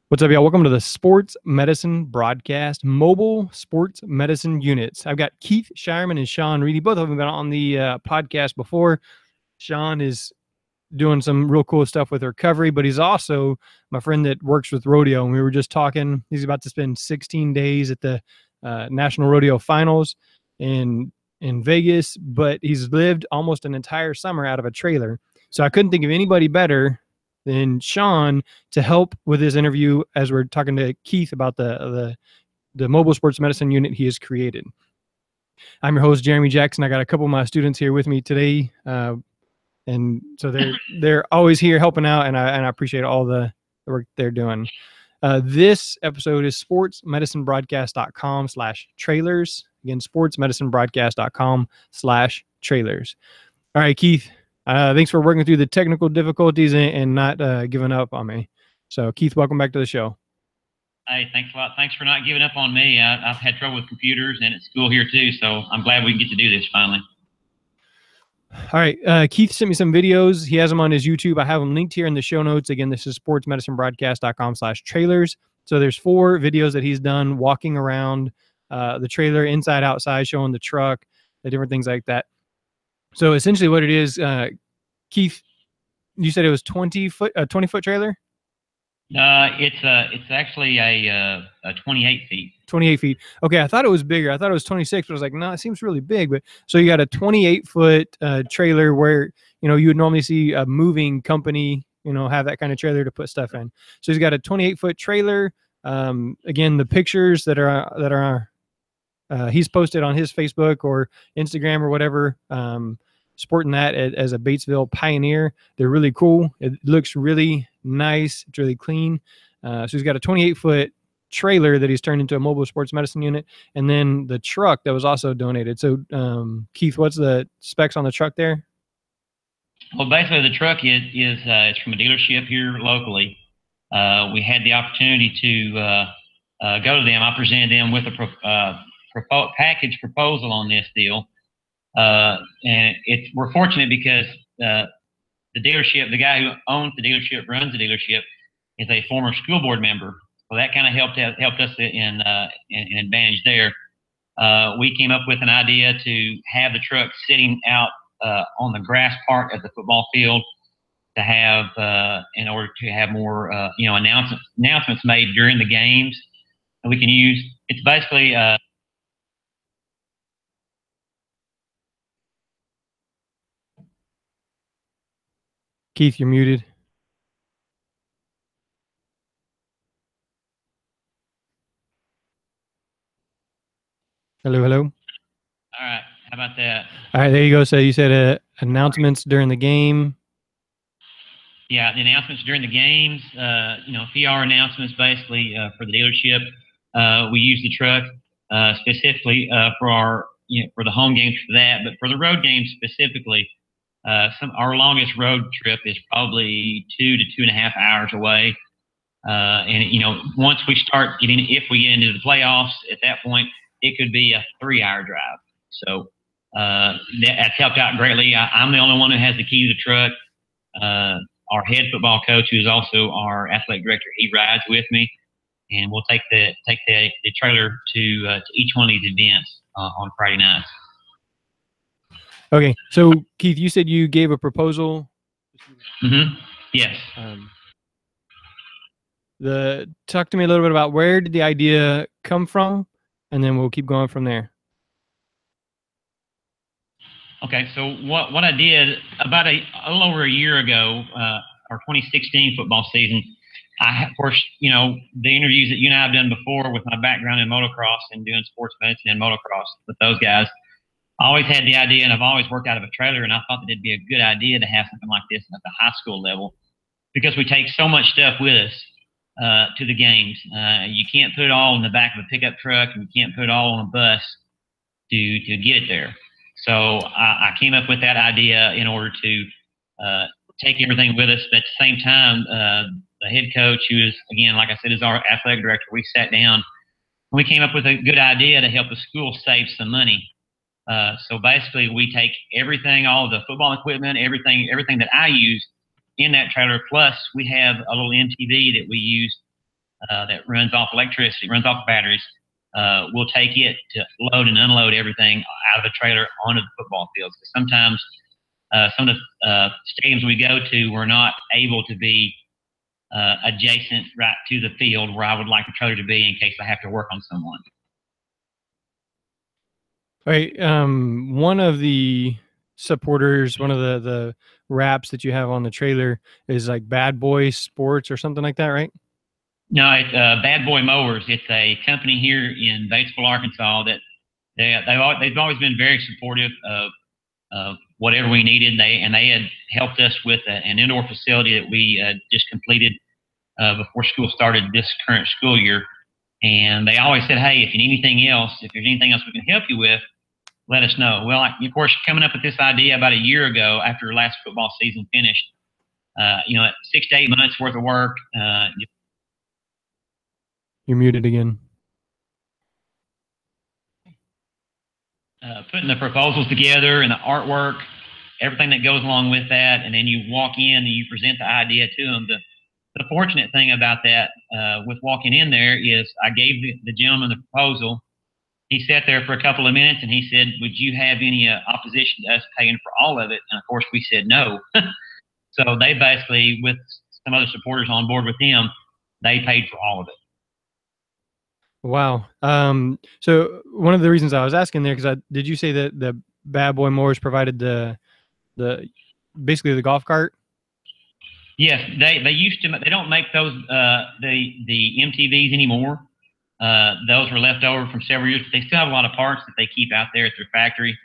What's up, y'all? Welcome to the Sports Medicine Broadcast Mobile Sports Medicine Units. I've got Keith Shireman and Sean Reedy. Both of them been on the podcast before. Sean is doing some real cool stuff with recovery, but he's also my friend that works with rodeo. And we were just talking. He's about to spend 16 days at the National Rodeo Finals in Vegas, but he's lived almost an entire summer out of a trailer. So I couldn't think of anybody better than Sean to help with this interview as we're talking to Keith about the mobile sports medicine unit he has created. I'm your host, Jeremy Jackson. I got a couple of my students here with me today, and so they're always here helping out, and I appreciate all the work they're doing. This episode is sportsmedicinebroadcast.com/trailers. Again, sportsmedicinebroadcast.com/trailers. All right, Keith. Thanks for working through the technical difficulties and not giving up on me. So, Keith, welcome back to the show. Hey, thanks a lot. Thanks for not giving up on me. I've had trouble with computers and at school here too, so I'm glad we can get to do this finally. All right. Keith sent me some videos. He has them on his YouTube. I have them linked here in the show notes. Again, this is sportsmedicinebroadcast.com/trailers. So there's 4 videos that he's done walking around the trailer, inside, outside, showing the truck, the different things like that. So essentially what it is, Keith, you said it was 20-foot trailer? It's actually a 28 feet. 28 feet. Okay, I thought it was bigger. I thought it was 26, but I was like, no, it seems really big. But so you got a 28-foot trailer where, you would normally see a moving company, have that kind of trailer to put stuff in. So he's got a 28-foot trailer. Again, the pictures that are he's posted on his Facebook or Instagram or whatever, sporting that as a Batesville pioneer. They're really cool. It looks really nice. It's really clean. So he's got a 28-foot trailer that he's turned into a mobile sports medicine unit, and then the truck that was also donated. So, Keith, what's the specs on the truck there? Well, basically, the truck is it's from a dealership here locally. We had the opportunity to go to them. I presented them with a package proposal on this deal. And we're fortunate because the dealership, the guy who owns the dealership, runs the dealership, is a former school board member. So that kind of helped us in advantage there. We came up with an idea to have the truck sitting out on the grass part of the football field to have in order to have more announcements made during the games. And we can use it's basically Keith, you're muted. Hello, hello. All right. How about that? All right, there you go. So you said announcements during the game. Yeah, the announcements during the games, PR announcements basically for the dealership. We use the truck specifically for for the home games for that, but for the road games specifically, our longest road trip is probably 2 to 2.5 hours away. And once we start if we get into the playoffs, at that point, it could be a 3-hour drive. So that's helped out greatly. I'm the only one who has the key to the truck. Our head football coach, who is also our athletic director, he rides with me, and we'll take the trailer to each one of these events on Friday nights. Okay, so Keith, you said you gave a proposal. Mm-hmm. Yes. Talk to me a little bit about where did the idea come from, and then we'll keep going from there. Okay, so what I did about a little over a year ago, our 2016 football season, of course, the interviews that you and I have done before with my background in motocross and doing sports medicine and motocross with those guys, I always had the idea, and I've always worked out of a trailer, and I thought that it'd be a good idea to have something like this at the high school level because we take so much stuff with us to the games. You can't put it all in the back of a pickup truck, and you can't put it all on a bus to get it there. So I came up with that idea in order to take everything with us. But at the same time, the head coach, who is, again, like I said, is our athletic director, we sat down and we came up with a good idea to help the school save some money. So basically, we take everything, all the football equipment, everything that I use in that trailer. Plus, we have a little MTV that we use that runs off electricity, runs off batteries. We'll take it to load and unload everything out of the trailer onto the football fields. Sometimes some of the stadiums we go to, we're not able to be adjacent right to the field where I would like the trailer to be in case I have to work on someone. All right. One of the supporters, one of the wraps that you have on the trailer is like Bad Boy Sports or something like that, right? No, it's Bad Boy Mowers. It's a company here in Batesville, Arkansas that they've always been very supportive of whatever we needed. They had helped us with an indoor facility that we just completed before school started this current school year. And they always said, hey, if you need anything else, if there's anything else we can help you with, let us know. Well, of course, coming up with this idea about a year ago after last football season finished, 6 to 8 months worth of work. You're muted again. Putting the proposals together and the artwork, everything that goes along with that, and then you walk in and you present the idea to them. The fortunate thing about that with walking in there is I gave the gentleman the proposal. He sat there for a couple of minutes and he said, would you have any opposition to us paying for all of it? And of course we said no. So they basically, with some other supporters on board with them, they paid for all of it. Wow. So one of the reasons I was asking there, because did you say that the Bad Boy Mowers provided the basically the golf cart? Yes, they used to. They don't make those the MTVs anymore. Those were left over from several years, but they still have a lot of parts that they keep out there at their factory.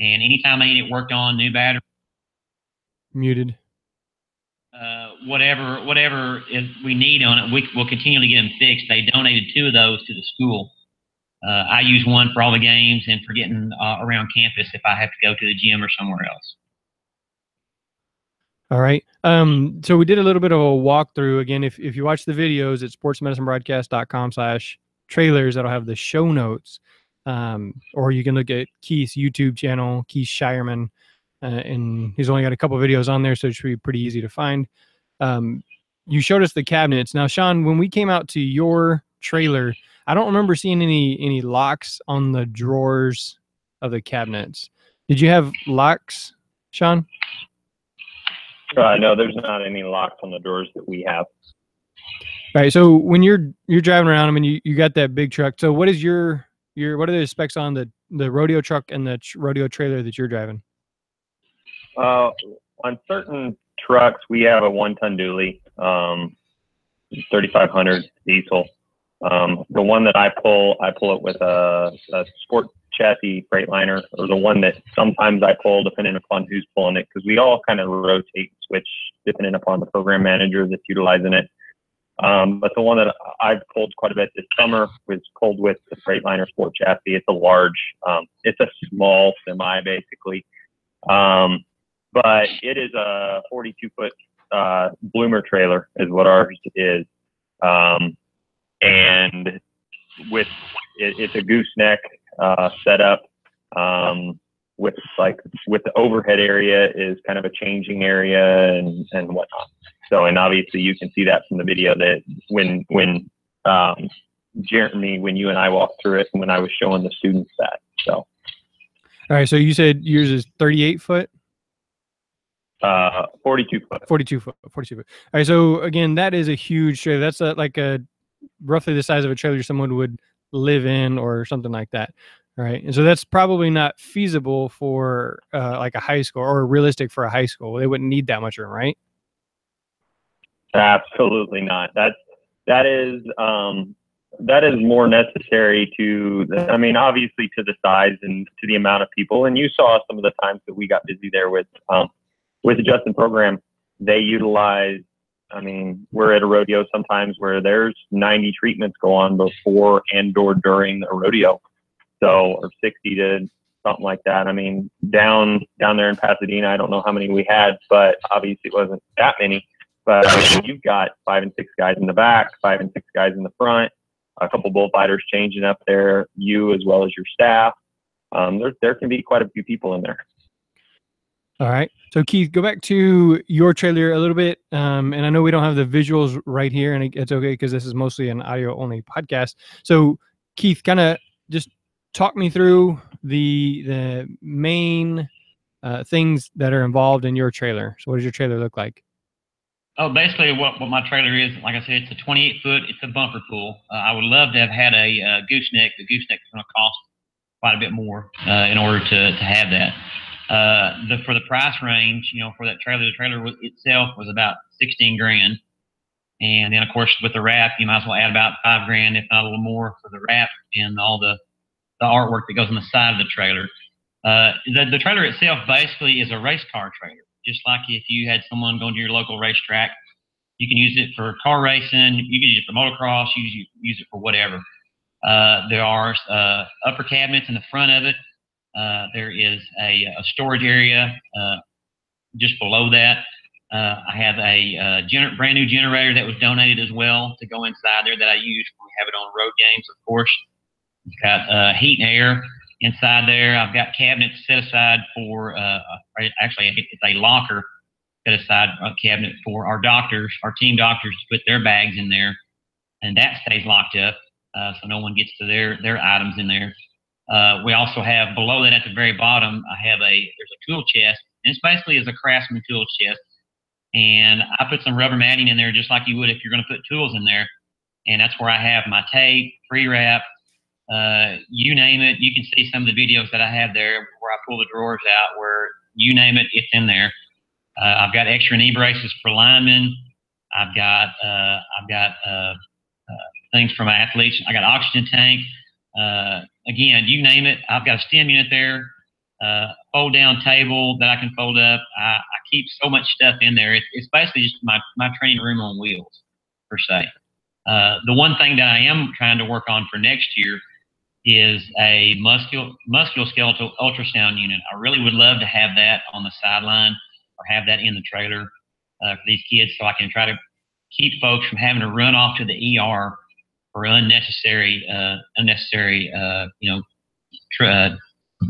And anytime they need it worked on, new battery, muted, whatever we need on it, we'll continually get them fixed. They donated 2 of those to the school. I use one for all the games and for getting around campus if I have to go to the gym or somewhere else. All right. So we did a little bit of a walkthrough. Again, if you watch the videos at sportsmedicinebroadcast.com/trailers, that'll have the show notes. Or you can look at Keith's YouTube channel, Keith Shireman, and he's only got a couple videos on there, so it should be pretty easy to find. You showed us the cabinets. Now, Sean, when we came out to your trailer, I don't remember seeing any locks on the drawers of the cabinets. Did you have locks, Sean? No, there's not any locks on the doors that we have. All right. So when you're driving around, I mean, you got that big truck. So what is what are the specs on the rodeo truck and the rodeo trailer that you're driving? On certain trucks, we have a 1-ton dually, 3500 diesel. The one that I pull it with a sport chassis Freightliner, or the one that sometimes I pull depending upon who's pulling it, because we all kind of rotate and switch depending upon the program manager that's utilizing it. But the one that I've pulled quite a bit this summer was pulled with the Freightliner sport chassis. It's a large, it's a small semi basically, but it is a 42-foot bloomer trailer is what ours is, and with it's a gooseneck setup, with the overhead area is kind of a changing area and whatnot. So, and obviously you can see that from the video that when Jeremy, when you and I walked through it and when I was showing the students that. So, all right. So you said yours is 38 foot? 42 foot. 42 foot. 42 foot. All right. So again, that is a huge trailer. That's like a roughly the size of a trailer someone would live in or something like that. All right. And so that's probably not feasible for like a high school, or realistic for a high school. They wouldn't need that much room, right? Absolutely not. That is more necessary to, I mean, obviously to the size and to the amount of people. And you saw some of the times that we got busy there with the Justin program. They utilize, I mean, we're at a rodeo sometimes where there's 90 treatments go on before and or during a rodeo. So, or 60 to something like that. I mean, down there in Pasadena, I don't know how many we had, but obviously it wasn't that many. But I mean, you've got 5 and 6 guys in the back, 5 and 6 guys in the front, a couple bullfighters changing up there, you as well as your staff. There can be quite a few people in there. All right. So Keith, go back to your trailer a little bit. And I know we don't have the visuals right here, and it's okay because this is mostly an audio only podcast. So Keith, kind of just talk me through the main things that are involved in your trailer. So what does your trailer look like? Oh, basically what my trailer is, like I said, it's a 28-foot, it's a bumper pool. I would love to have had a gooseneck. The gooseneck is going to cost quite a bit more in order to have that. For the price range, for that trailer, the trailer itself was about 16 grand. And then of course with the wrap, you might as well add about 5 grand, if not a little more, for the wrap and all the artwork that goes on the side of the trailer. The trailer itself basically is a race car trailer. Just like if you had someone going to your local racetrack, you can use it for car racing, you can use it for motocross, use it for whatever. There are upper cabinets in the front of it. There is a storage area just below that. I have a brand new generator that was donated as well to go inside there that I use when we have it on road games, of course. It's got heat and air inside there. I've got cabinets set aside for, actually, it's a locker set aside cabinet for our doctors, our team doctors, to put their bags in there, and that stays locked up, so no one gets to their items in there. We also have below that at the very bottom, there's a tool chest, and it's basically as a Craftsman tool chest, and I put some rubber matting in there just like you would if you're going to put tools in there, and that's where I have my tape, pre-wrap, you name it. You can see some of the videos that I have there where I pull the drawers out, where you name it, it's in there. I've got extra knee braces for linemen. I've got things for my athletes. I got oxygen tank. Again, you name it. I've got a stim unit there. Fold down table that I can fold up. I keep so much stuff in there. It's basically just my training room on wheels, per se. The one thing that I am trying to work on for next year is a musculoskeletal ultrasound unit. I really would love to have that on the sideline or have that in the trailer for these kids, so I can try to keep folks from having to run off to the ER for unnecessary,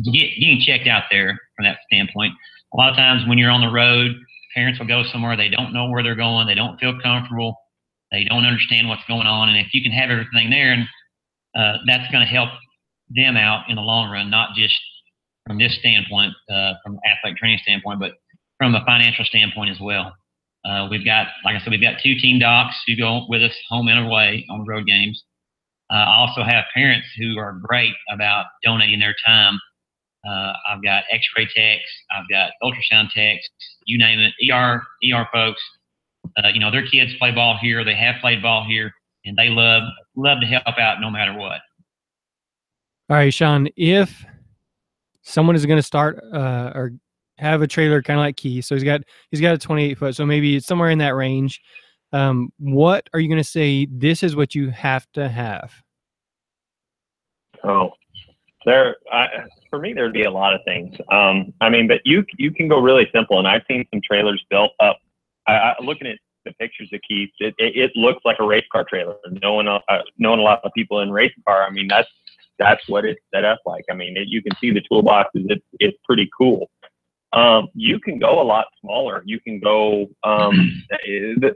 getting checked out there from that standpoint. A lot of times when you're on the road, parents will go somewhere, they don't know where they're going, they don't feel comfortable, they don't understand what's going on, and if you can have everything there, and that's going to help them out in the long run, not just from this standpoint, from athletic training standpoint, but from a financial standpoint as well. We've got, like I said, we've got 2 team docs who go with us home and away on the road games. I also have parents who are great about donating their time. I've got x-ray techs, I've got ultrasound techs, you name it, ER folks. Their kids play ball here, they have played ball here, and they love to help out no matter what. All right, Sean, if someone is going to start or have a trailer kind of like Keith, so he's got a 28-foot, so maybe it's somewhere in that range. What are you going to say, this is what you have to have? Oh, for me, there'd be a lot of things. But you can go really simple, and I've seen some trailers built up. Looking at the pictures of Keith, it looks like a race car trailer. Knowing a lot of people in race car, that's what it's set up like. You can see the toolboxes. It's pretty cool. You can go a lot smaller. You can go. The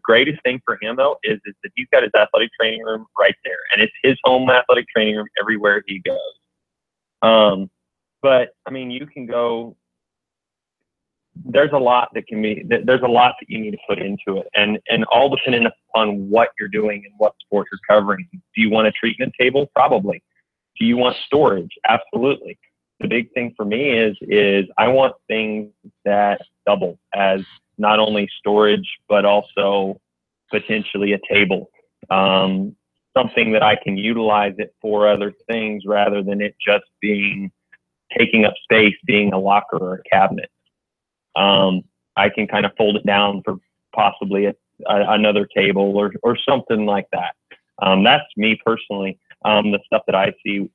greatest thing for him though is that he's got his athletic training room right there, and it's his home athletic training room everywhere he goes. But you can go. There's a lot that you need to put into it, and all depending upon what you're doing and what sport you're covering. Do you want a treatment table? Probably. Do you want storage? Absolutely. The big thing for me is I want things that double as not only storage, but also potentially a table. Something that I can utilize it for other things rather than it just taking up space, being a locker or a cabinet. I can kind of fold it down for possibly another table or something like that. That's me personally. The stuff that I see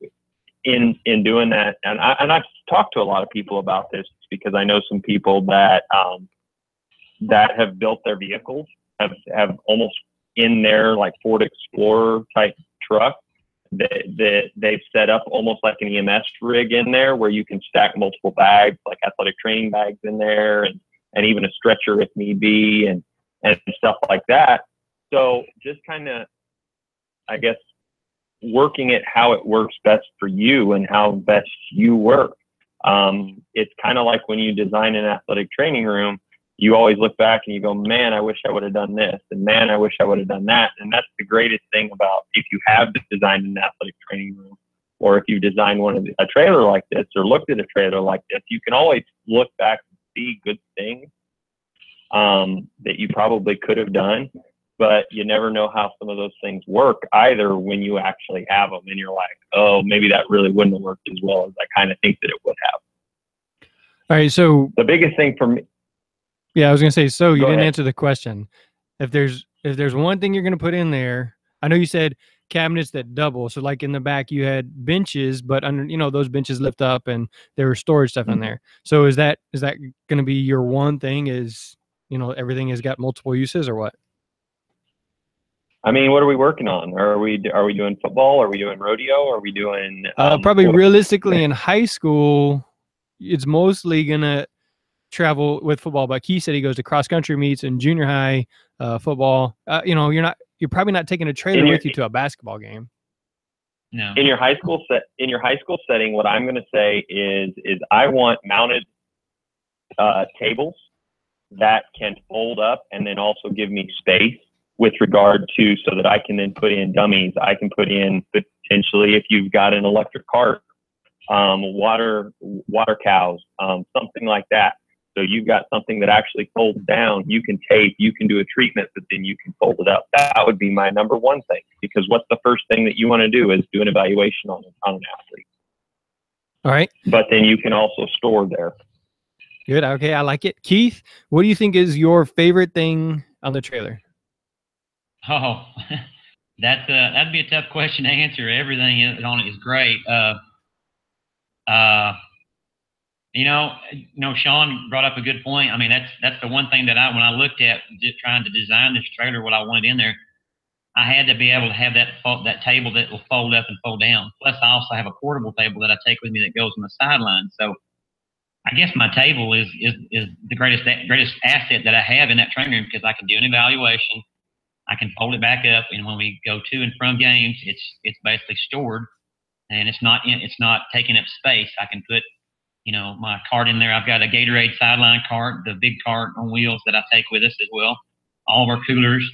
in doing that, and I've talked to a lot of people about this because I know some people that have built their vehicles, have almost in their like Ford Explorer type truck, they've set up almost like an EMS rig in there where you can stack multiple bags, like athletic training bags in there, and even a stretcher if need be, and stuff like that. So just kind of, I guess, working it how it works best for you and how best you work. It's kind of like when you design an athletic training room, you always look back and you go, man, I wish I would have done this, and man, I wish I would have done that. And that's the greatest thing about if you have designed an athletic training room, or if you designed a trailer like this, or looked at a trailer like this, you can always look back and see good things that you probably could have done, but you never know how some of those things work either when you actually have them, and you're like, oh, maybe that really wouldn't have worked as well as I kind of think that it would have. All right, so the biggest thing for me. Yeah, I was gonna say. So you didn't ahead. answer the question. If there's one thing you're gonna put in there, I know you said cabinets that double. So like in the back you had benches, but under those benches lift up and there was storage stuff in there. So is that gonna be your one thing? Is everything has got multiple uses or what? I mean, what are we working on? Are we doing football? Are we doing rodeo? Are we doing probably realistically in high school, it's mostly gonna travel with football, but Keith said he goes to cross country meets and junior high football. You're probably not taking a trailer with you to a basketball game. No. In your high school setting, what I'm going to say is I want mounted tables that can fold up and then also give me space with regard to, so that I can then put in dummies. I can put in potentially, if you've got an electric cart, water cows, something like that. So you've got something that actually folds down. You can tape, you can do a treatment, but then you can fold it up. That would be my number one thing, because what's the first thing that you want to do is do an evaluation on an athlete. All right. But then you can also store there. Good. Okay, I like it. Keith, what do you think is your favorite thing on the trailer? Oh, that'd be a tough question to answer. Everything on it is great. Sean brought up a good point. I mean, that's the one thing that when I looked at just trying to design this trailer, what I wanted in there, I had to be able to have that table that will fold up and fold down. Plus, I also have a portable table that I take with me that goes on the sideline. So, I guess my table is the greatest asset that I have in that training room, because I can do an evaluation, I can fold it back up, and when we go to and from games, it's basically stored, and it's not taking up space. I can put my cart in there. I've got a Gatorade sideline cart, the big cart on wheels that I take with us as well. All of our coolers,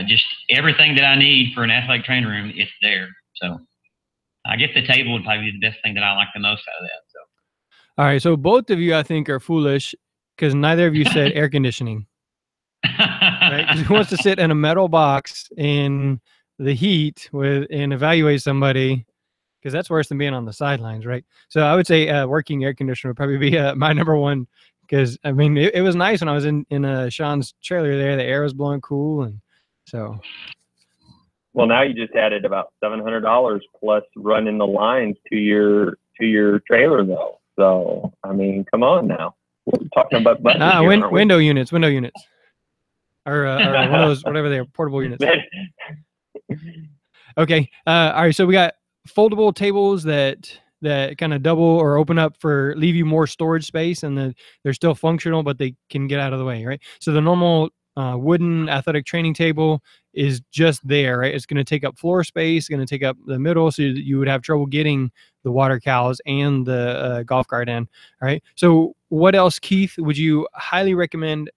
just everything that I need for an athletic training room, it's there. So I guess the table would probably be the best thing that I like the most out of that. So. All right. So both of you, I think, are foolish because neither of you said air conditioning. Right? Who wants to sit in a metal box in the heat and evaluate somebody? Because that's worse than being on the sidelines, right? So I would say working air conditioner would probably be my number one, because, I mean, it was nice when I was in Sean's trailer there. The air was blowing cool, and so. Well, now you just added about $700 plus running the lines to your trailer, though. So, I mean, come on now. We're talking about buttons window units, or one of those, whatever they are, portable units. Okay. All right. So we got foldable tables that kind of double or open up leave you more storage space, and then they're still functional, but they can get out of the way, right? So the normal wooden athletic training table is just there, right? It's going to take up floor space, going to take up the middle, so you would have trouble getting the water cows and the golf cart in, right? So what else, Keith, would you highly recommend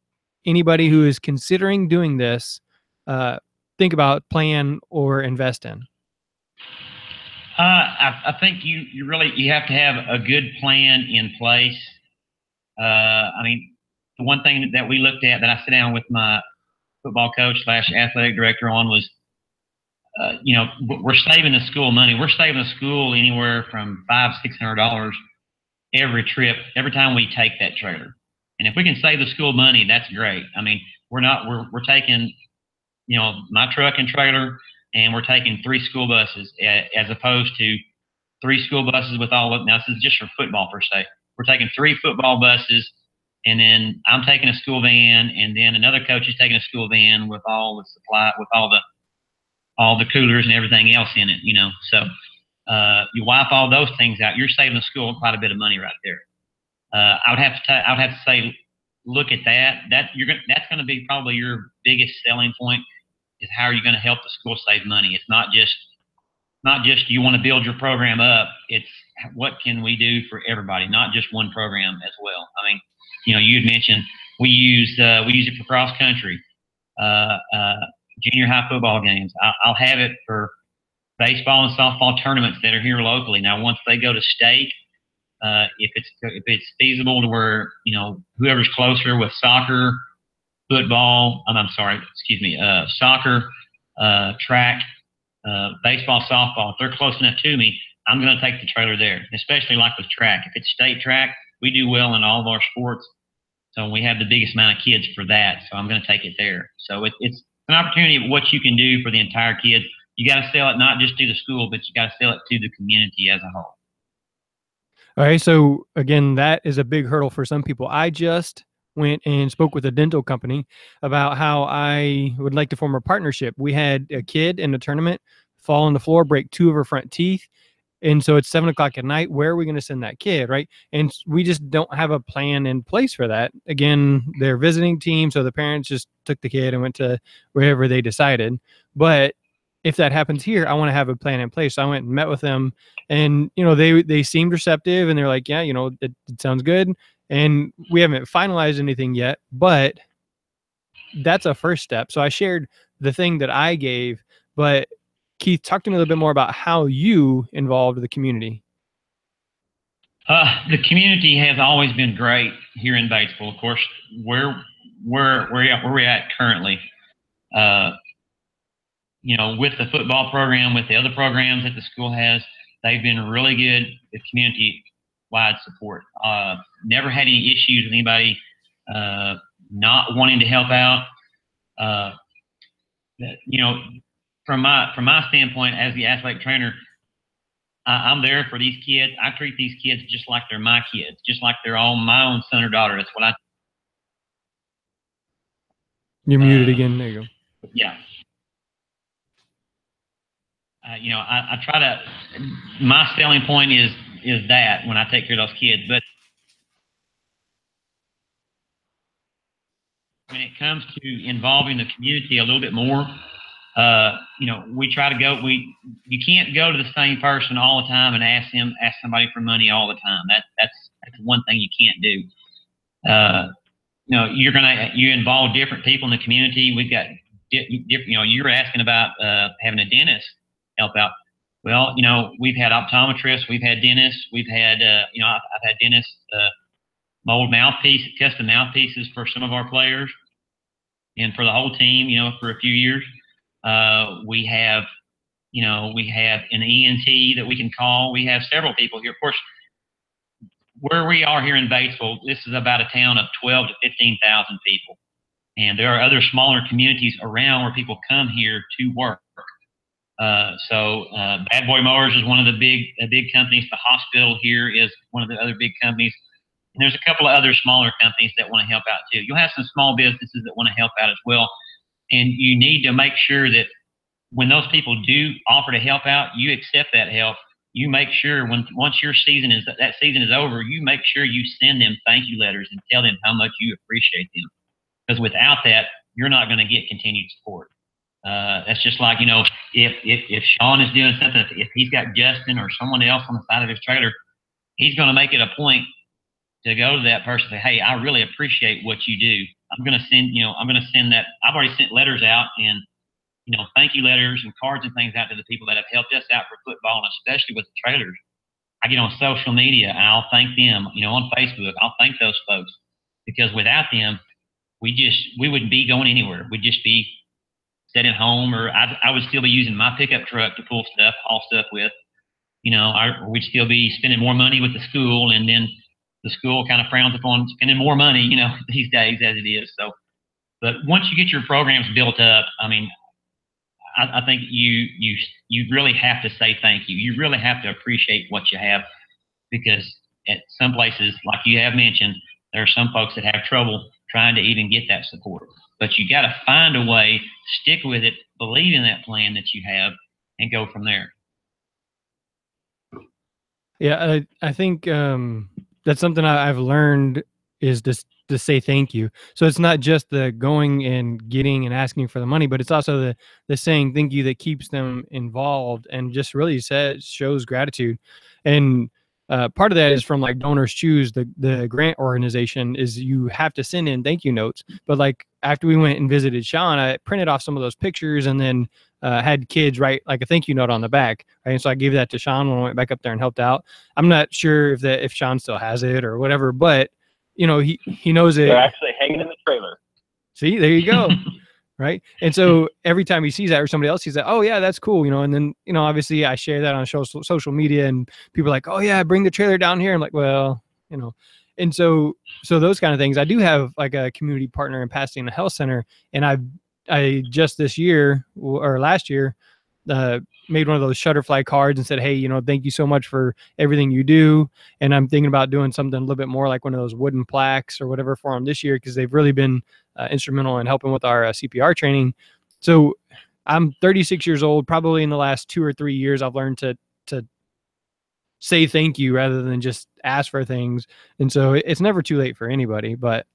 anybody who is considering doing this think about, plan, or invest in? I think you have to have a good plan in place. I mean, the one thing that we looked at that I sat down with my football coach / athletic director on was, we're saving the school money. We're saving the school anywhere from $500–600 every trip, every time we take that trailer. And if we can save the school money, that's great. I mean, we're taking, my truck and trailer, and we're taking 3 school buses as opposed to 3 school buses with all of, now this is just for football per se. We're taking 3 football buses, and then I'm taking a school van, and then another coach is taking a school van with all the supply, with all all the coolers and everything else in it, you know. So you wipe all those things out, you're saving the school quite a bit of money right there. I would have to say, look at that. That's going to be probably your biggest selling point, is how are you going to help the school save money? It's not just you want to build your program up. It's what can we do for everybody, not just one program as well. I mean, you know, you had mentioned we use it for cross country, junior high football games. I'll have it for baseball and softball tournaments that are here locally. Now, once they go to state, if it's feasible to where, you know, whoever's closer with soccer, football, soccer, track, baseball, softball, if they're close enough to me, I'm going to take the trailer there, especially like with track. If it's state track, we do well in all of our sports. So we have the biggest amount of kids for that. So I'm going to take it there. So it's an opportunity of what you can do for the entire kids. You got to sell it not just to the school, but you got to sell it to the community as a whole. All right. So again, that is a big hurdle for some people. I just went and spoke with a dental company about how I would like to form a partnership. We had a kid in the tournament fall on the floor, break 2 of her front teeth. And so it's 7 o'clock at night. Where are we going to send that kid? Right. And we just don't have a plan in place for that. Again, they're visiting team. So the parents just took the kid and went to wherever they decided. But if that happens here, I want to have a plan in place. So I went and met with them, and, you know, they seemed receptive, and they're like, yeah, you know, it sounds good. And we haven't finalized anything yet, but that's a first step. So I shared the thing that I gave, but Keith, talk to me a little bit more about how you involved the community. The community has always been great here in Batesville. Of course, where we're at currently, you know, with the football program, with the other programs that the school has, they've been really good with community-wide support. Never had any issues with anybody not wanting to help out. You know, from my standpoint as the athletic trainer, I'm there for these kids. I treat these kids just like they're my kids, just like they're all my own son or daughter. That's what I. You're muted again. There you go. Yeah. You know, I try to. My selling point is that when I take care of those kids, but when it comes to involving the community a little bit more, you know, we try to go. You can't go to the same person all the time and ask somebody for money all the time. That's one thing you can't do. You know, you involve different people in the community. We've got different. You know, you were asking about having a dentist help out. Well, you know, we've had optometrists, we've had dentists, we've had you know, I've had dentists mold custom mouthpieces for some of our players, and for the whole team. You know, for a few years. We have an ENT that we can call. We have several people here. Of course, where we are here in Batesville, this is about a town of 12 to 15,000 people. And there are other smaller communities around where people come here to work. Bad Boy Mowers is one of the big companies. The hospital here is one of the other big companies. And there's a couple of other smaller companies that want to help out too. You'll have some small businesses that want to help out as well. And you need to make sure that when those people do offer to help out, you accept that help. You make sure once your season is over, you make sure you send them thank you letters and tell them how much you appreciate them. Because without that, you're not going to get continued support. That's just like, you know, if Sean is doing something, if he's got Justin or someone else on the side of his trailer, he's going to make it a point to go to that person and say, hey, I really appreciate what you do. I'm going to send that. I've already sent letters out and, you know, thank you letters and cards and things out to the people that have helped us out for football, and especially with the trailers. I get on social media and I'll thank them, you know, on Facebook. I'll thank those folks, because without them, we wouldn't be going anywhere. We'd just be sitting home, or I would still be using my pickup truck to haul stuff with. You know, we'd still be spending more money with the school, and then the school kind of frowns upon spending more money, you know, these days as it is. So, but once you get your programs built up, I mean, I think you really have to say thank you. You really have to appreciate what you have, because at some places, like you have mentioned, there are some folks that have trouble trying to even get that support. But you got to find a way, stick with it, believe in that plan that you have and go from there. Yeah, I think that's something I've learned is to say thank you. So it's not just the going and getting and asking for the money, but it's also the saying thank you that keeps them involved and just really shows gratitude. And part of that is from like Donors Choose, the grant organization, is you have to send in thank you notes. But like after we went and visited Sean, I printed off some of those pictures and then had kids write like a thank you note on the back. Right? And so I gave that to Sean when I went back up there and helped out. I'm not sure if Sean still has it or whatever, but you know, he knows it. They're actually hanging in the trailer. See, there you go. Right. And so every time he sees that or somebody else sees that, oh yeah, that's cool. You know, and then, you know, obviously I share that on social media and people are like, oh yeah, bring the trailer down here. I'm like, well, you know, and so those kind of things. I do have like a community partner in Pasadena Health Center, and I just this year or last year made one of those Shutterfly cards and said, hey, you know, thank you so much for everything you do. And I'm thinking about doing something a little bit more like one of those wooden plaques or whatever for them this year, because they've really been instrumental in helping with our CPR training. So I'm 36 years old. Probably in the last 2 or 3 years, I've learned to say thank you rather than just ask for things. And so it's never too late for anybody. But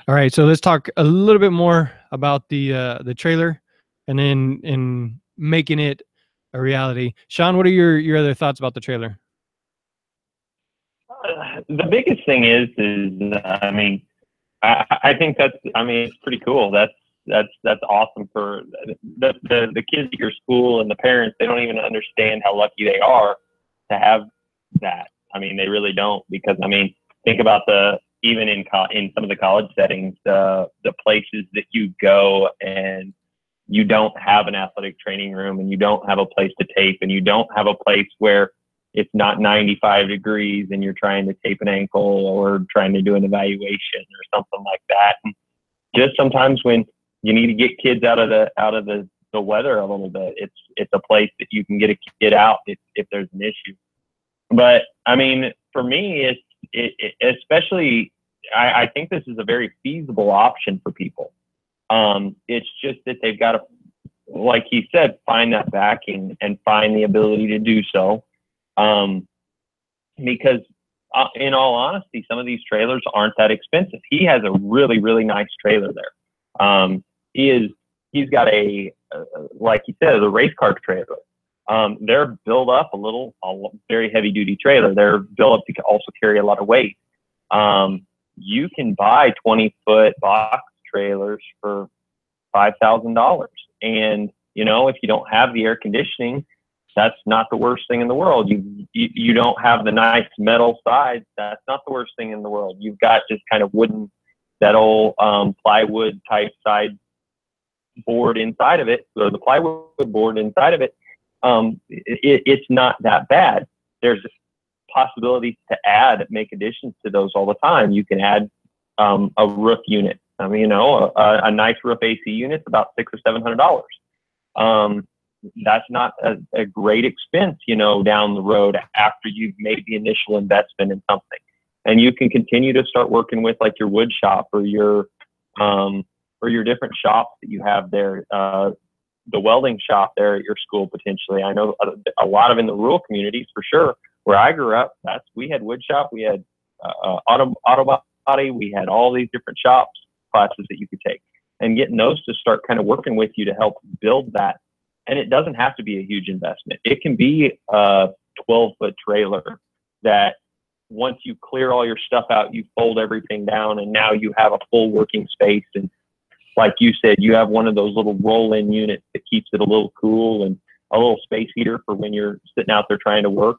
all right, so let's talk a little bit more about the trailer, and then in making it a reality. Sean, what are your other thoughts about the trailer? The biggest thing is I mean, I think it's pretty cool. That's awesome for the kids at your school and the parents. They don't even understand how lucky they are to have that. I mean, they really don't, because I mean, think about even in some of the college settings, the places that you go and you don't have an athletic training room, and you don't have a place to tape, and you don't have a place where it's not 95 degrees and you're trying to tape an ankle or trying to do an evaluation or something like that. And just sometimes when you need to get kids out of the weather a little bit, it's a place that you can get a kid out if there's an issue. But I mean, for me, especially, I think this is a very feasible option for people. It's just that they've got to, like he said, find that backing and find the ability to do so. Because in all honesty, some of these trailers aren't that expensive. He has a really, really nice trailer there. He's got like he said, a race car trailer. They're built up a very heavy duty trailer. They're built up to also carry a lot of weight. You can buy 20-foot box trailers for $5,000. And, you know, if you don't have the air conditioning, that's not the worst thing in the world. You don't have the nice metal sides. That's not the worst thing in the world. You've got just kind of wooden, that old plywood type side board inside of it, or the plywood board inside of it. It's not that bad. There's possibilities to make additions to those all the time. You can add a roof unit. I mean, you know, a nice roof AC unit's about $600 or $700. That's not a great expense, you know, down the road after you've made the initial investment in something. And you can continue to start working with like your wood shop or your different shops that you have there. The welding shop there at your school, potentially. I know a lot of in the rural communities for sure. Where I grew up, we had wood shop, we had auto body, we had all these different shops classes that you could take, and getting those to start kind of working with you to help build that. And it doesn't have to be a huge investment. It can be a 12-foot trailer that once you clear all your stuff out, you fold everything down, and now you have a full working space. And like you said, you have one of those little roll-in units that keeps it a little cool, and a little space heater for when you're sitting out there trying to work.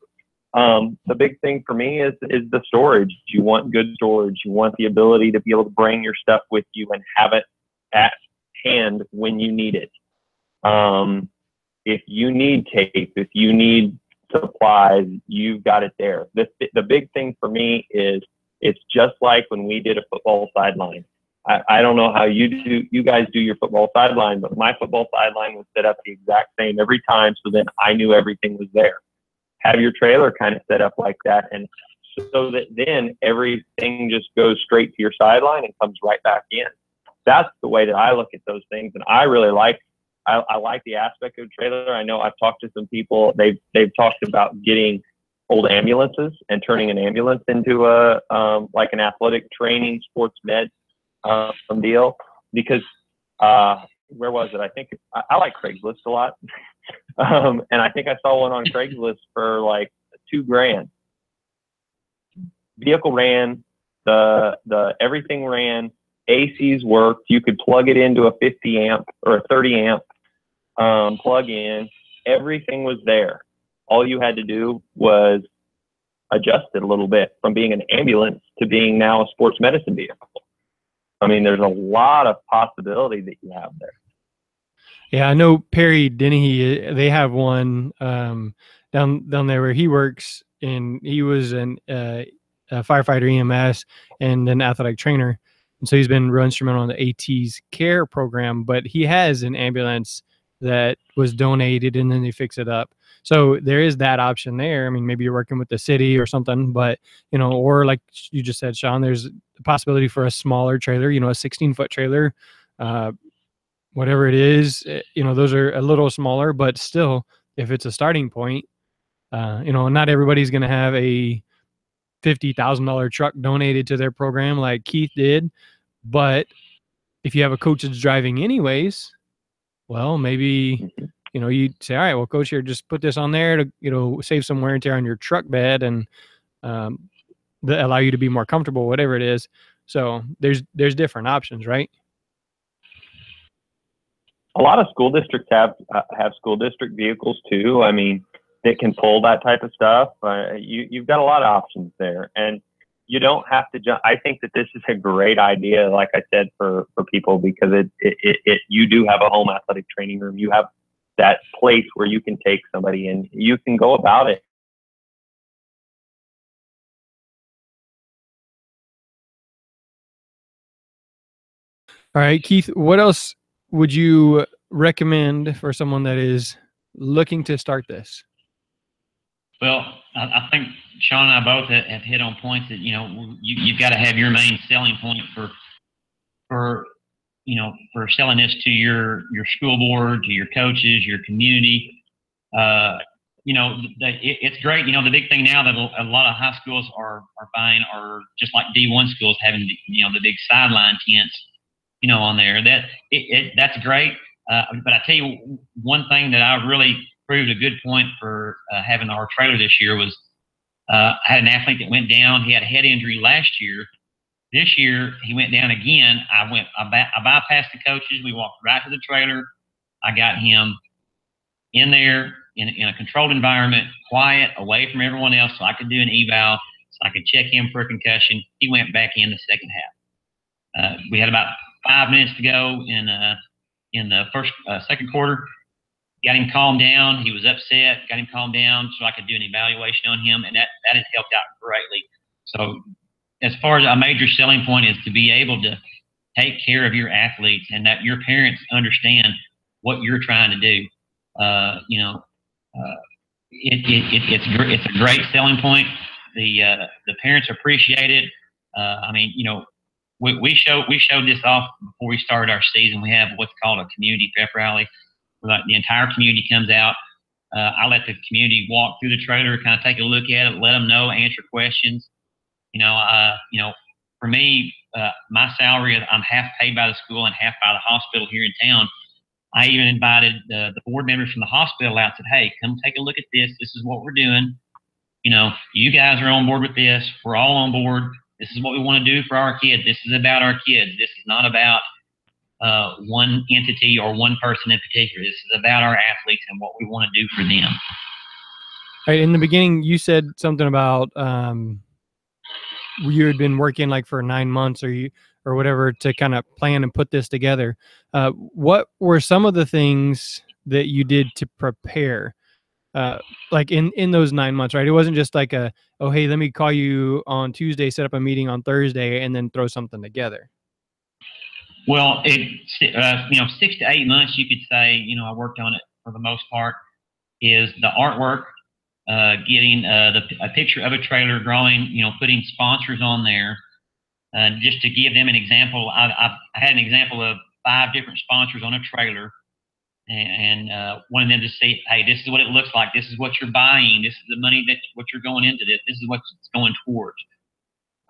The big thing for me is the storage. You want good storage. You want the ability to be able to bring your stuff with you and have it at hand when you need it. If you need tape, if you need supplies, you've got it there. The big thing for me is it's just like when we did a football sideline. I don't know how you guys do your football sideline, but my football sideline was set up the exact same every time, so then I knew everything was there. Have your trailer kind of set up like that, and so that then everything just goes straight to your sideline and comes right back in. that's the way that I look at those things. And I really like, I like the aspect of trailer. I know I've talked to some people, they've talked about getting old ambulances and turning an ambulance into a, like an athletic training sports med, deal, because, where was it? I think I like Craigslist a lot. And I think I saw one on Craigslist for like $2,000. Vehicle ran, the everything ran, ACs worked. You could plug it into a 50 amp or a 30 amp plug in. Everything was there. All you had to do was adjust it a little bit from being an ambulance to being now a sports medicine vehicle. I mean, there's a lot of possibility that you have there. Yeah, I know Perry Dennehy, they have one down there where he works, and he was a firefighter EMS and an athletic trainer. And so he's been real instrumental in the AT's care program, but he has an ambulance that was donated and then they fix it up. So there is that option there. I mean, maybe you're working with the city or something, but, you know, or like you just said, Sean, there's the possibility for a smaller trailer, you know, a 16-foot trailer, whatever it is, you know, those are a little smaller, but still, if it's a starting point, you know, not everybody's going to have a $50,000 truck donated to their program like Keith did. But if you have a coach that's driving anyways, well, maybe, you know, you say, all right, well, coach, here, just put this on there to, you know, save some wear and tear on your truck bed and allow you to be more comfortable, whatever it is. So there's different options, right? A lot of school districts have school district vehicles too. I mean, that can pull that type of stuff. You've got a lot of options there, and you don't have to jump. I think that this is a great idea, like I said, for people, because you do have a home athletic training room. You have that place where you can take somebody and you can go about it. All right, Keith, what else would you recommend for someone that is looking to start this? Well, I think Sean and I both have hit on points that, you know, you've got to have your main selling point for you know, for selling this to your school board, to your coaches, your community. You know, it's great. You know, the big thing now that a lot of high schools are buying are just like D1 schools having, you know, the big sideline tents, you know, on there. That's great. But I tell you, one thing that I really proved a good point for having our trailer this year was I had an athlete that went down. He had a head injury last year. This year, he went down again. I bypassed the coaches. We walked right to the trailer. I got him in there in a controlled environment, quiet, away from everyone else, so I could do an eval, so I could check him for a concussion. He went back in the second half. We had about 5 minutes to go in the second quarter. Got him calmed down. He was upset. Got him calmed down so I could do an evaluation on him, and that has helped out greatly. So as far as a major selling point is to be able to take care of your athletes and that your parents understand what you're trying to do. You know, it's a great selling point. The parents appreciate it. I mean, you know, we showed this off before we started our season. We have what's called a community pep rally. Like the entire community comes out. I let the community walk through the trailer, kind of take a look at it, let them know, answer questions. You know, for me, my salary, I'm half paid by the school and half by the hospital here in town. I even invited the board members from the hospital out, said, hey, come take a look at this. This is what we're doing. You know, you guys are on board with this. We're all on board. This is what we want to do for our kids. This is about our kids. This is not about one entity or one person in particular. This is about our athletes and what we want to do for them. All right, in the beginning, you said something about you had been working like for 9 months or whatever to kind of plan and put this together. What were some of the things that you did to prepare? Like in those 9 months, right? It wasn't just like oh, hey, let me call you on Tuesday, set up a meeting on Thursday, and then throw something together. Well, you know, 6 to 8 months, you could say, you know, I worked on it for the most part, is the artwork, getting a picture of a trailer, drawing, you know, putting sponsors on there, Just to give them an example, I had an example of 5 different sponsors on a trailer, and wanted them to say, hey, this is what it looks like. This is what you're buying. This is the money what you're going into this. This is what it's going towards.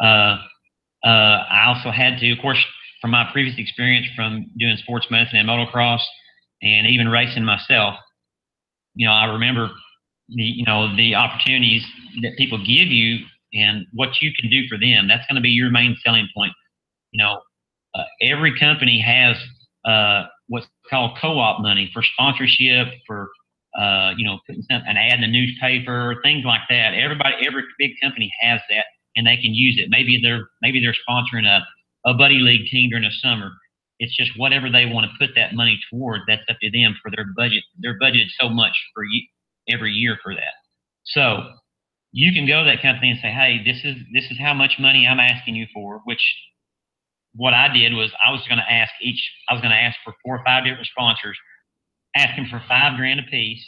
I also had to, of course, from my previous experience from doing sports medicine and motocross and even racing myself, I remember the opportunities that people give you and what you can do for them. That's going to be your main selling point. Every company has what's called co-op money for sponsorship, for putting an ad in the newspaper, things like that. Every big company has that, and they can use it. Maybe they're sponsoring a buddy league team during the summer. It's just whatever they want to put that money toward. That's up to them for their budget. They're budgeted so much for every year for that. So you can go to that company and say, hey, this is how much money I'm asking you for. Which what I did was I was going to ask for 4 or 5 different sponsors, asking for $5,000 a piece,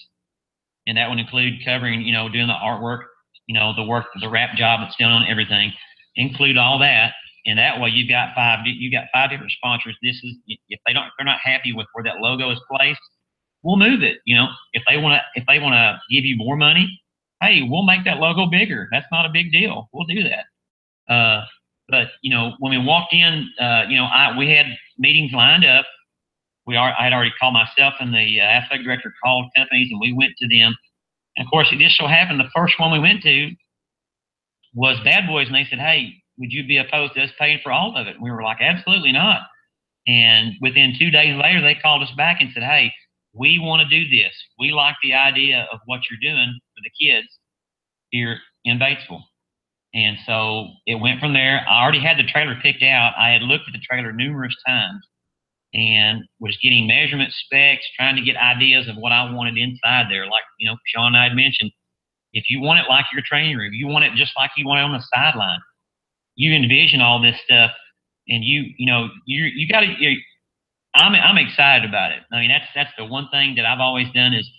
and that would include covering, doing the artwork, the wrap job that's done on everything, include all that, and that way you got 5 different sponsors. If they're not happy with where that logo is placed, we'll move it. If they want to give you more money, hey, we'll make that logo bigger. That's not a big deal. We'll do that. But when we walked in, we had meetings lined up. I had already called myself, and the athletic director called companies, and we went to them. And of course, it just so happened the first one we went to was Bad Boys, and they said, "Hey, would you be opposed to us paying for all of it?" And we were like, "Absolutely not." And within 2 days later, they called us back and said, "Hey, we want to do this. We like the idea of what you're doing for the kids here in Batesville." And so it went from there. I already had the trailer picked out. I had looked at the trailer numerous times and was getting measurement specs, trying to get ideas of what I wanted inside there. Like, Sean and I had mentioned, if you want it like your training room, you want it just like you want it on the sideline. You envision all this stuff, and you got to. I'm excited about it. I mean, that's the one thing that I've always done is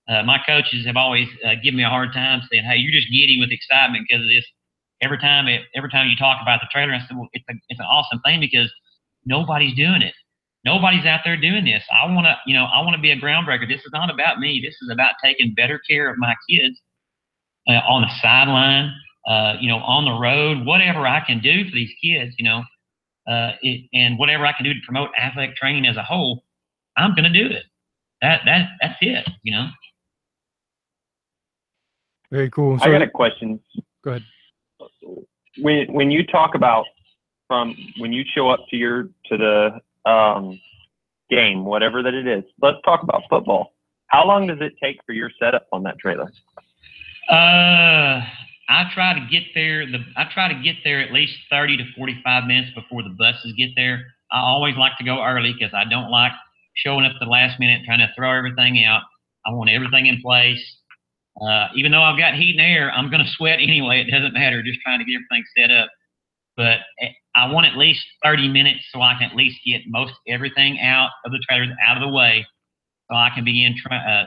my coaches have always given me a hard time saying, "Hey, you're just giddy with excitement because of this." Every time you talk about the trailer, I said, "Well, it's an awesome thing because nobody's doing it. Nobody's out there doing this. I want to be a groundbreaker. This is not about me. This is about taking better care of my kids on the sideline, on the road, whatever I can do for these kids, and whatever I can do to promote athletic training as a whole, I'm going to do it. That's it, Very cool. So I got a question. Go ahead. When you talk about when you show up to the game, whatever that it is, let's talk about football. How long does it take for your setup on that trailer? I try to get there at least 30 to 45 minutes before the buses get there. I always like to go early because I don't like showing up at the last minute trying to throw everything out. I want everything in place. Even though I've got heat and air, I'm going to sweat anyway. It doesn't matter, just trying to get everything set up. But I want at least 30 minutes so I can at least get most everything out of the trailers, out of the way, so I can begin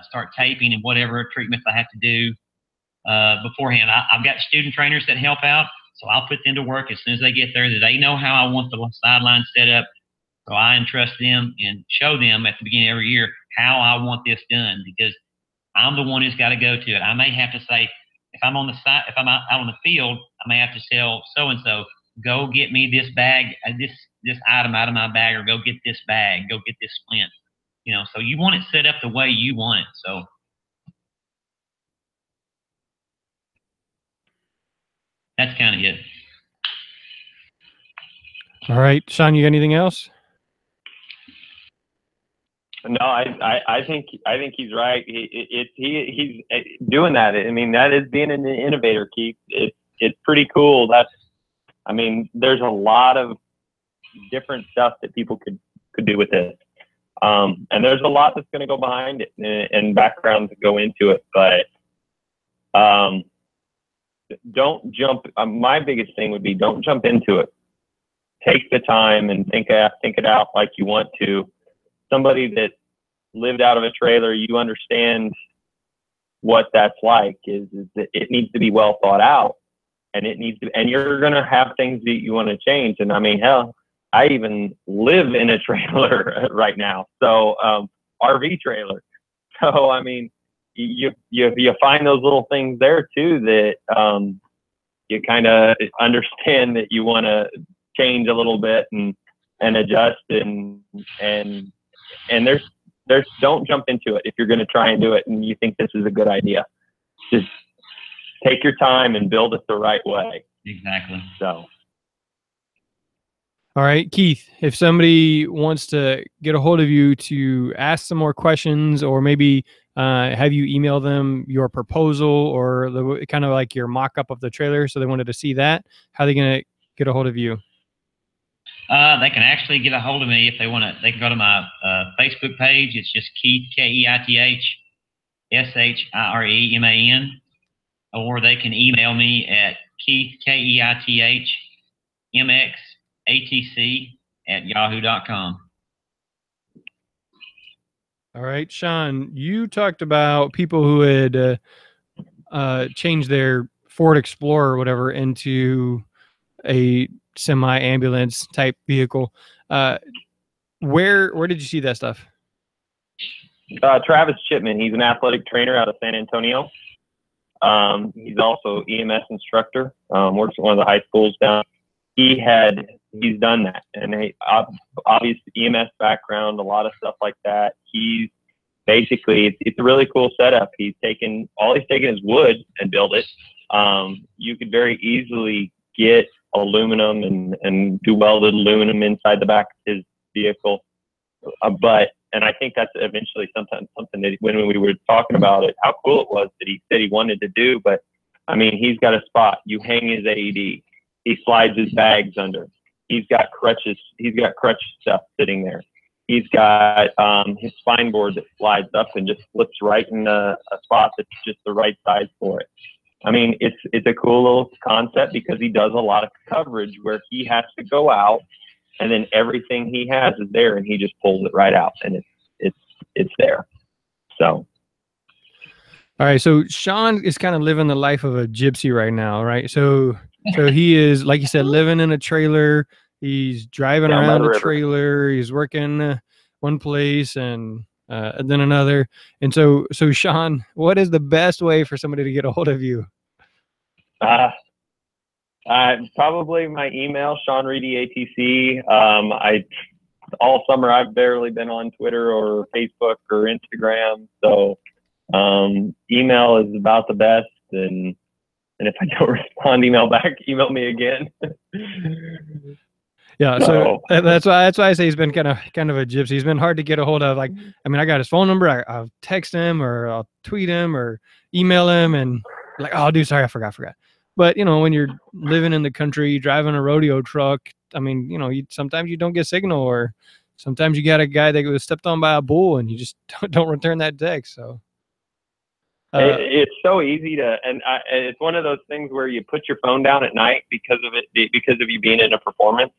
start taping and whatever treatments I have to do beforehand. I've got student trainers that help out, so I'll put them to work as soon as they get there. They know how I want the sideline set up, so I entrust them and show them at the beginning of every year how I want this done, because I'm the one who's got to go to it. I may have to say, if I'm out on the field, I may have to tell so-and-so, go get me this bag, this item out of my bag, or go get this bag, go get this splint. So you want it set up the way you want it. So that's kind of it. All right, Sean, you got anything else? No, I think he's right. He's doing that. I mean, that is being an innovator, Keith. It's pretty cool. There's a lot of different stuff that people could do with it, and there's a lot that's going to go behind it and background to go into it. But don't jump. My biggest thing would be don't jump into it. Take the time and think it out like you want to. Somebody that lived out of a trailer, you understand what that's like. Is that it needs to be well thought out. and it needs to, and you're going to have things that you want to change. And I mean, hell, I even live in a trailer right now. So, RV trailer. So, I mean, you find those little things there too that, you kind of understand that you want to change a little bit and adjust and there's don't jump into it if you're going to try and do it and you think this is a good idea. Just take your time and build it the right way. Exactly. So. All right, Keith, if somebody wants to get a hold of you to ask some more questions or maybe have you email them your proposal or the kind of like your mock-up of the trailer so they wanted to see that, how are they going to get a hold of you? They can actually get a hold of me if they want to. They can go to my Facebook page. It's just Keith, Keith Shireman, or they can email me at Keith, KeithMXATC@yahoo.com. All right, Sean, you talked about people who had changed their Ford Explorer or whatever into a semi-ambulance type vehicle. Where did you see that stuff? Travis Chipman, he's an athletic trainer out of San Antonio. He's also EMS instructor, works at one of the high schools down. He's done that, and obviously EMS background, a lot of stuff like that. He's basically, it's a really cool setup. All he's taken is wood and built it. You could very easily get aluminum and do welded aluminum inside the back of his vehicle. And I think that's eventually something that when we were talking about it, how cool it was that he said he wanted to do. But I mean, he's got a spot. You hang his AED. He slides his bags under. He's got crutches. He's got crutch stuff sitting there. He's got his spine board that slides up and just flips right in a spot that's just the right size for it. I mean, it's a cool little concept because he does a lot of coverage where he has to go out and then everything he has is there and he just pulls it right out and it's there. So. All right. So Sean is kind of living the life of a gypsy right now, right? So he is, like you said, living in a trailer. He's driving around a trailer. He's working one place and then another. And so Sean, what is the best way for somebody to get a hold of you? Probably my email, Sean Reedy ATC. All summer I've barely been on Twitter or Facebook or Instagram. So email is about the best. And if I don't respond, email me again. Yeah, so that's why I say he's been kind of a gypsy. He's been hard to get a hold of. Like, I mean, I got his phone number. I'll text him or I'll tweet him or email him, and like, oh, dude, sorry, I forgot. But you know, when you're living in the country, driving a rodeo truck, I mean, you know, sometimes you don't get signal, or sometimes you got a guy that was stepped on by a bull, and you just don't return that text. So. It's so easy and it's one of those things where you put your phone down at night because of you being in a performance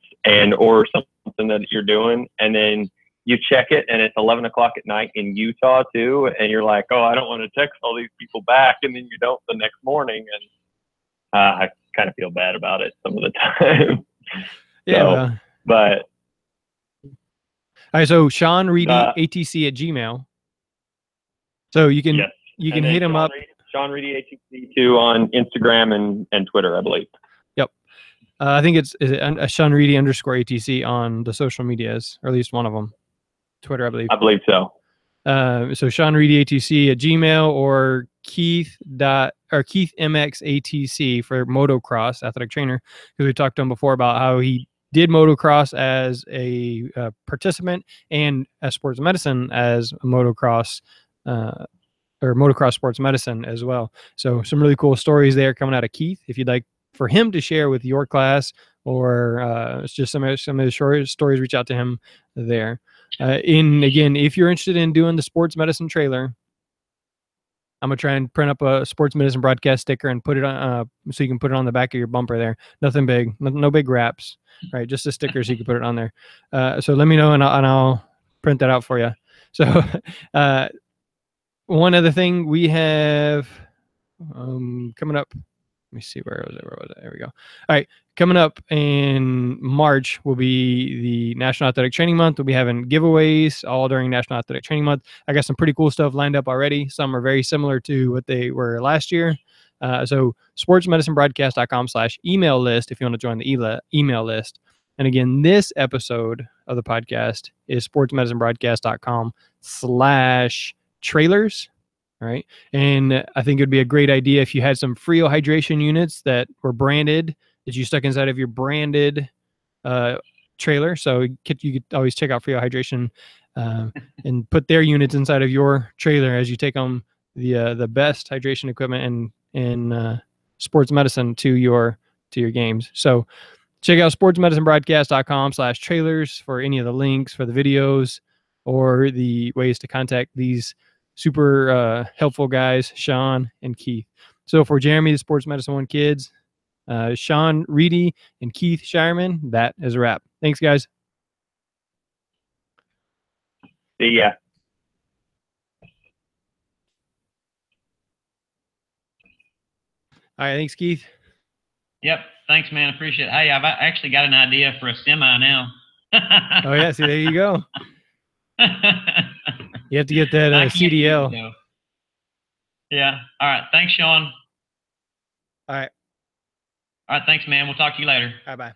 or something that you're doing, and then you check it and it's 11 o'clock at night in Utah too, and you're like, oh, I don't want to text all these people back, and then you don't the next morning, and I kind of feel bad about it some of the time. Yeah. But all right, so Sean Reedy ATC at Gmail. So you can. Yes. You can hit him up. Sean Reedy ATC too on Instagram and Twitter, I believe. Yep. I think is it Sean Reedy _ATC on the social medias, or at least one of them. Twitter, I believe. I believe so. So Sean Reedy ATC at Gmail or Keith MXATC for motocross athletic trainer, because we talked to him before about how he did motocross as a participant and as sports medicine as a motocross. Or motocross sports medicine as well. So some really cool stories there coming out of Keith. If you'd like for him to share with your class, or just some of his short stories, reach out to him there. Again, if you're interested in doing the sports medicine trailer, I'm gonna try and print up a sports medicine broadcast sticker and put it on, so you can put it on the back of your bumper there. Nothing big, no big wraps, right? Just a sticker so you can put it on there. So let me know and I'll print that out for you. So. One other thing we have coming up Let me see, where was it? There we go. All right. Coming up in March will be the National Athletic Training Month. We'll be having giveaways all during National Athletic Training Month. I got some pretty cool stuff lined up already. Some are very similar to what they were last year. So sportsmedicinebroadcast.com/email list if you want to join the email list. And again, this episode of the podcast is sportsmedicinebroadcast.com/trailers. All right. And I think it'd be a great idea if you had some Frio hydration units that were branded, that you stuck inside of your branded trailer. So you could always check out Frio Hydration and put their units inside of your trailer as you take on the best hydration equipment and sports medicine to your games. So check out sportsmedicinebroadcast.com/trailers for any of the links for the videos or the ways to contact these super helpful guys, Sean and Keith. So for Jeremy, the Sports Medicine One Kids, Sean Reedy, and Keith Shireman, that is a wrap. Thanks, guys. See ya. All right, thanks, Keith. Yep. Thanks, man. Appreciate it. Hey, I've actually got an idea for a semi now. Oh, yeah. See, there you go. You have to get that CDL. Yeah. All right. Thanks, Sean. All right. All right. Thanks, man. We'll talk to you later. Bye-bye.